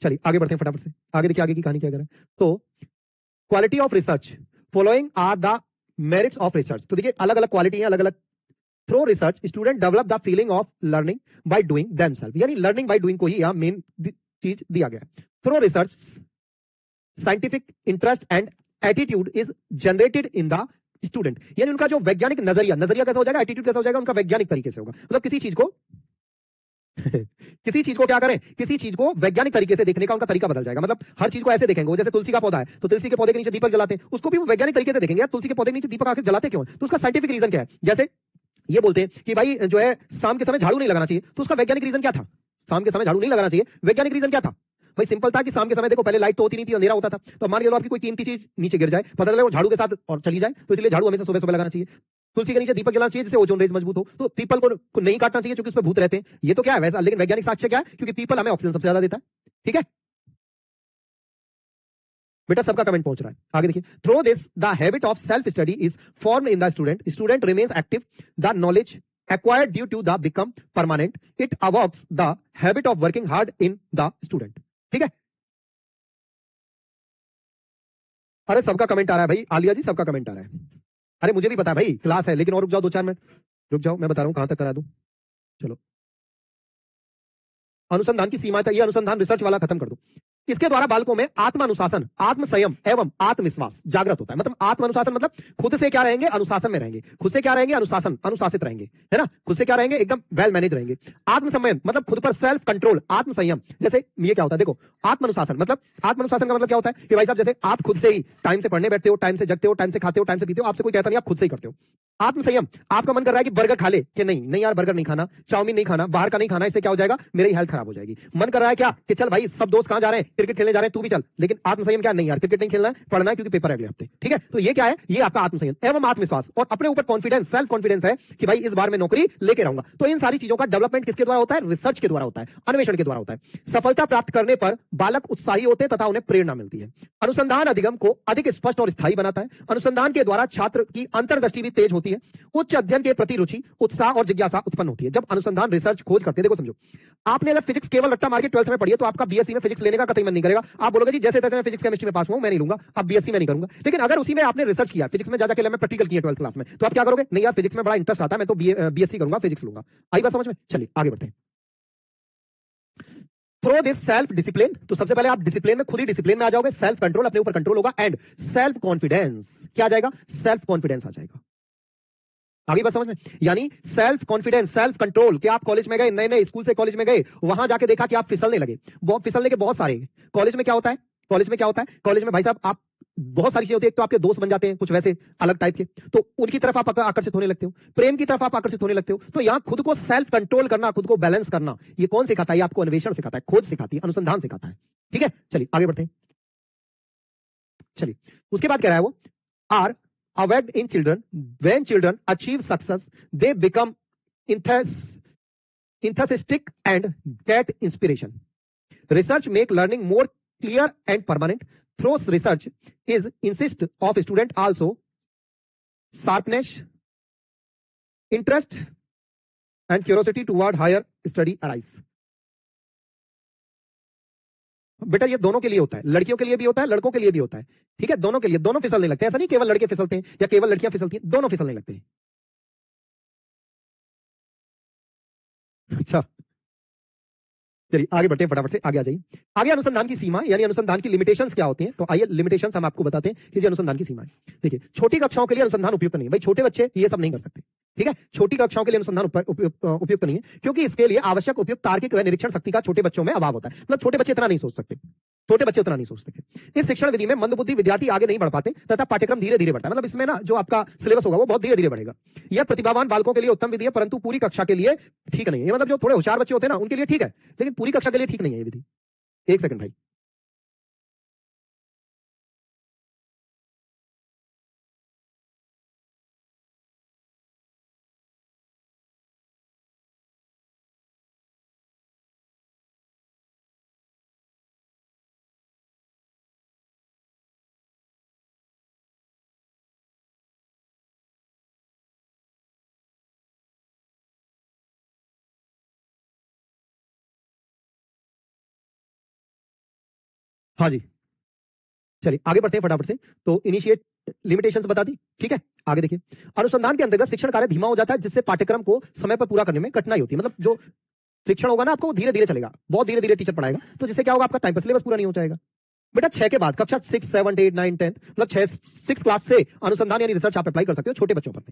चलिए आगे बढ़ते हैं फटाफट से। आगे देखिए आगे की कहानी क्या कर रहा है। तो quality of research, following are the merits of research. तो देखिए अलग अलग क्वालिटी है, अलग अलग। Through research student develop the feeling of learning by doing themselves. यानी लर्निंग बाय डूइंग को ही यहां मेन चीज दिया गया है। Through research scientific interest and attitude is generated in the student. यानी उनका जो वैज्ञानिक नजरिया कैसा हो जाएगा, एटीट्यूड कैसा हो जाएगा, उनका वैज्ञानिक तरीके से होगा। मतलब किसी चीज को किसी चीज को क्या करें, किसी चीज को वैज्ञानिक तरीके से देखने का उनका तरीका बदल जाएगा। मतलब हर चीज को ऐसे देखेंगे। वो जैसे तुलसी का पौधा है तो तुलसी के पौधे के नीचे दीपक जलाते हैं, उसको भी वो वैज्ञानिक तरीके से देखेंगे, यार तुलसी के पौधे के नीचे दीपक आखिर जलाते क्यों है, तो उसका साइंटिफिक रीजन क्या है। जैसे ये बोलते हैं कि भाई जो है शाम के समय झाड़ू नहीं लगाना चाहिए, तो उसका वैज्ञानिक रीजन क्या था, शाम के समय झाड़ू नहीं लगाना चाहिए, वैज्ञानिक रीजन क्या था भाई, सिंपल था कि शाम के समय देखो पहले लाइट तो होती नहीं थी, अंधेरा होता था। तो मान के चलो आपकी कोई कीमती चीज नीचे गिर जाए, पता चले वो झाड़ू के साथ और चली जाए, तो इसलिए झाड़ू हमेशा सुबह सुबह लगाना चाहिए। तुलसी के नीचे दीपक जलाना चाहिए जिससे ओजोन रेज मजबूत हो। तो पीपल को नहीं काटना चाहिए क्योंकि उसमें भूत रहते हैं। ये तो क्या है वैसा, लेकिन वैज्ञानिक साक्ष्य क्या है, क्योंकि पीपल हमें ऑक्सीजन सबसे ज्यादा देता है, ठीक है। बेटा सबका कमेंट पहुंच रहा है, आगे देखिए। Through this the habit of self study is formed in the student remains active, the knowledge acquired due to the become permanent, it evokes the habit of working hard in the student, ठीक है। अरे सबका comment आ रहा है भाई, आलिया जी सबका comment आ रहा है। अरे मुझे भी पता है भाई क्लास है, लेकिन और रुक जाओ 2-4 मिनट, रुक जाओ, मैं बता रहा हूं कहां तक करा दूं। चलो अनुसंधान की सीमा तक, ये अनुसंधान रिसर्च वाला खत्म कर दो। इसके द्वारा बालकों में आत्मानुशासन, आत्मसंयम एवं आत्मविश्वास जागृत होता है। मतलब आत्मानुशासन मतलब खुद से क्या रहेंगे, अनुशासन में रहेंगे। खुद से क्या रहेंगे, अनुशासन, अनुशासित रहेंगे, है ना। खुद से क्या रहेंगे, एकदम वेल मैनेज रहेंगे। आत्मसंयम मतलब खुद पर सेल्फ कंट्रोल, आत्मसंयम। जैसे ये क्या होता है, देखो आत्मानुशासन मतलब, आत्मानुशासन का मतलब क्या होता है कि भाई साहब जैसे आप खुद से ही टाइम से पढ़ने बैठते हो, टाइम से जगते हो, टाइम से खाते हो, टाइम से पीते हो, आपसे कोई कहता नहीं, आप खुद से ही करते हो। आत्मसंयम, आपका मन कर रहा है कि बर्गर खा ले, कि नहीं यार बर्गर नहीं खाना, चाउमीन नहीं खाना, बाहर का नहीं खाना, इससे क्या हो जाएगा, मेरी हेल्थ खराब हो जाएगी। मन कर रहा है क्या कि चल भाई सब दोस्त कहां जा रहे हैं, क्रिकेट खेलने जा रहे हैं, तू भी चल, लेकिन आत्मसंयम क्या, नहीं यार क्रिकेट नहीं खेलना है, पढ़ना है क्योंकि पेपर है अगले हफ्ते। ठीक है, तो ये क्या है, ये आपका आत्मसंयम एवं आत्मविश्वास और अपने ऊपर कॉन्फिडेंस, सेल्फ कॉन्फिडेंस है कि भाई इस बार मैं नौकरी लेके रहूंगा। तो इन सारी चीजों का डेवलपमेंट किसके द्वारा होता है, रिसर्च के द्वारा होता है, अन्वेषण के द्वारा होता है। सफलता प्राप्त करने पर बालक उत्साही होते तथा उन्हें प्रेरणा मिलती है। अनुसंधान अधिगम को अधिक स्पष्ट और स्थायी बनाता है। अनुसंधान के द्वारा छात्र की अंतर्दृष्टि भी तेज होती है। उच्च अध्ययन के प्रति रुचि, उत्साह और जिज्ञासा उत्पन्न होती है। जब अनुसंधान, रिसर्च, खोज करते हैं, देखो समझो, आपने अगर फिजिक्स केवल रट्टा मार के 12th में पढ़ी है तो आपका बीएससी में फिजिक्स लेने का कतई मन नहीं करेगा। आप बोलोगे जी जैसे तैसे मैं फिजिक्स केमिस्ट्री में पास हुआ, मैं नहीं लूंगा, अब बीएससी में नहीं करूंगा। लेकिन अगर उसी में आपने रिसर्च किया, फिजिक्स में जाकर मैं प्रैक्टिकल किया 12th क्लास में, तो आप क्या करोगे, नहीं यार फिजिक्स में बड़ा इंटरेस्ट आता है, मैं तो बीएससी करूंगा, फिजिक्स लूंगा। आई बात समझ में। चलिए आगे बढ़ते हैं। थ्रो दिस सेल्फ डिसिप्लिन, तो सबसे पहले आप डिसिप्लिन में, खुद ही डिसिप्लिन में आ जाओगे, सेल्फ कंट्रोल, अपने ऊपर कंट्रोल होगा, एंड सेल्फ कॉन्फिडेंस, क्या आ जाएगा, सेल्फ कॉन्फिडेंस आ जाएगा। आगे बात समझ में, यानी सेल्फ कॉन्फिडेंस, सेल्फ कंट्रोल, कि आप कॉलेज में गए, नए नए स्कूल से कॉलेज में गए, वहां जाके देखा कि आप फिसलने लगे, बहुत फिसलने के बहुत सारे। कॉलेज में क्या होता है, कॉलेज में क्या होता है, कॉलेज में भाई साहब आप बहुत सारी चीजें होती है। एक तो आपके दोस्त बन जाते हैं कुछ वैसे अलग टाइप के, तो उनकी तरफ आप आकर्षित होने लगते हो, प्रेम की तरफ आप आकर्षित होने लगते हो। तो यहां खुद को सेल्फ कंट्रोल करना, खुद को बैलेंस करना, ये कौन सिखाता है, आपको अन्वेषण सिखाता है, खोज सिखाती है, अनुसंधान सिखाता है। ठीक है, चलिए आगे बढ़ते हैं। चलिए उसके बाद कह रहा है वो, are award in children, when children achieve success they become enthusiastic and get inspiration. Research make learning more clear and permanent. Through research is insist of student also sharpness, interest and curiosity toward higher study arise. बेटा ये दोनों के लिए होता है, लड़कियों के लिए भी होता है, लड़कों के लिए भी होता है। ठीक है, दोनों के लिए, दोनों फिसलने लगते हैं। ऐसा नहीं केवल लड़के फिसलते हैं या केवल लड़कियां फिसलती हैं, दोनों फिसलने लगते हैं। अच्छा चलिए आगे बढ़ते हैं, फटाफट से आगे आ जाइए। आगे अनुसंधान की सीमा, यानी अनुसंधान की लिमिटेशंस क्या होती हैं। तो आइए लिमिटेशंस हम आपको बताते हैं कि अनुसंधान की सीमाएं। देखिए छोटी कक्षाओं के लिए अनुसंधान उपयुक्त नहीं है, भाई छोटे बच्चे ये सब नहीं कर सकते। ठीक है, छोटी कक्षाओं के लिए अनुसंधान उपयुक्त नहीं है, क्योंकि इसके लिए आवश्यक उपयुक्त तार्किक व निरीक्षण शक्ति का छोटे बच्चों में अभाव होता है। मतलब छोटे बच्चे इतना नहीं सोच सकते, छोटे बच्चे उतना नहीं सोच सकते। इस शिक्षण विधि में मंदबुद्धि विद्यार्थी आगे नहीं बढ़ पाते तथा पाठ्यक्रम धीरे धीरे बढ़ता है। मतलब इसमें ना जो आपका सिलेबस होगा वो बहुत धीरे धीरे बढ़ेगा। यह प्रतिभावान बालकों के लिए उत्तम विधि है, परंतु पूरी कक्षा के लिए ठीक नहीं है। मतलब जो थोड़े होशियार बच्चे होते हैं ना उनके लिए ठीक है, लेकिन पूरी कक्षा के लिए ठीक नहीं है ये विधि। एक सेकंड भाई, हाँ जी चलिए आगे बढ़ते हैं फटाफट से। तो इनिशिएट लिमिटेशंस बता दी, ठीक है। आगे देखिए, अनुसंधान के अंतर्गत शिक्षण कार्य धीमा हो जाता है, जिससे पाठ्यक्रम को समय पर पूरा करने में कठिनाई होती है। मतलब जो शिक्षण होगा ना आपको धीरे धीरे चलेगा, बहुत धीरे धीरे टीचर पढ़ाएगा, तो जिससे क्या होगा, आपका टाइम पर सिलेबस पूरा नहीं हो जाएगा। बेटा 6 के बाद कक्षा 6, 7, 8, 9, 10 मतलब 6 क्लास से अनुसंधान यानी रिसर्च आप अप्लाई कर सकते हो छोटे बच्चों पर।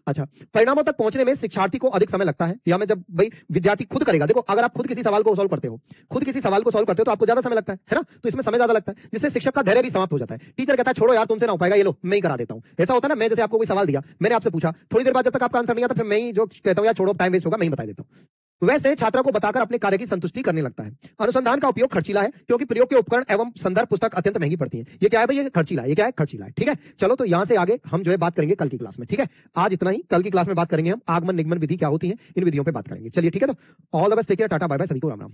अच्छा, परिणामों तक पहुंचने में शिक्षार्थी को अधिक समय लगता है, या मैं जब भाई विद्यार्थी खुद करेगा। देखो अगर आप खुद किसी सवाल को सॉल्व करते हो, तो आपको ज्यादा समय लगता है ना, तो इसमें समय ज्यादा लगता है, जिससे शिक्षक का धैर्य भी समाप्त हो जाता है। टीचर कहता है छोड़ो यार तुमसे ना हो पाएगा, ये लो मैं ही करा देता हूं। ऐसा होता है ना, मैं जैसे आपको कोई सवाल दिया, मैंने आपसे पूछा, थोड़ी देर बाद जब तक आपका आंसर नहीं आता फिर मैं ही जो कहता हूं यार छोड़ो टाइम वेस्ट होगा, मैं ही बता देता हूं। वैसे छात्रों को बताकर अपने कार्य की संतुष्टि करने लगता है। अनुसंधान का उपयोग खर्चीला है, क्योंकि प्रयोग के उपकरण एवं संदर्भ पुस्तक अत्यंत महंगी पड़ती है। ये क्या है भाई, ये खर्चीला है, ये क्या है, खर्चीला है। ठीक है, चलो तो यहां से आगे हम जो है बात करेंगे कल की क्लास में। ठीक है, आज इतना ही, कल की क्लास में बात करेंगे हम आगमन निगमन विधि क्या होती है, इन विधियों पे बात करेंगे। चलिए ठीक है, तो all the best, take care, tata bye bye, सभी को राम राम।